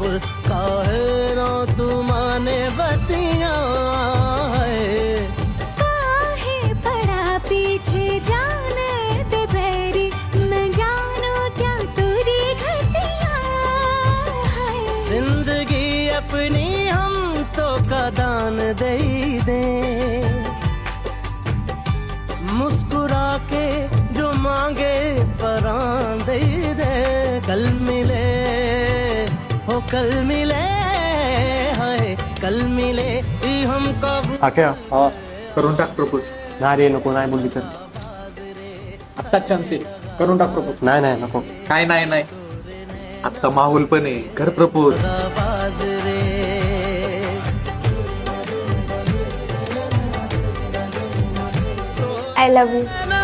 अब काहे ना तू माने बतिया काहे पड़ा पीछे जाने दे बैरी न जानो क्या तुरी घटिया है। जिंदगी अपनी हम तो कदान दे दे मुस्कुरा के जो मांगे परान दे दे कल मिले हो कल मिले हाय कल मिले हम कब आख्या हा करून टाक प्रपोज. नाही रे नको नाही बोलली तर आत्ता चान्स आहे, करून टाक प्रपोज. नाही नाही नको. काय नाही नाही, आत्ता माहोल पण आहे, कर प्रपोज. बाजरे I love you. ना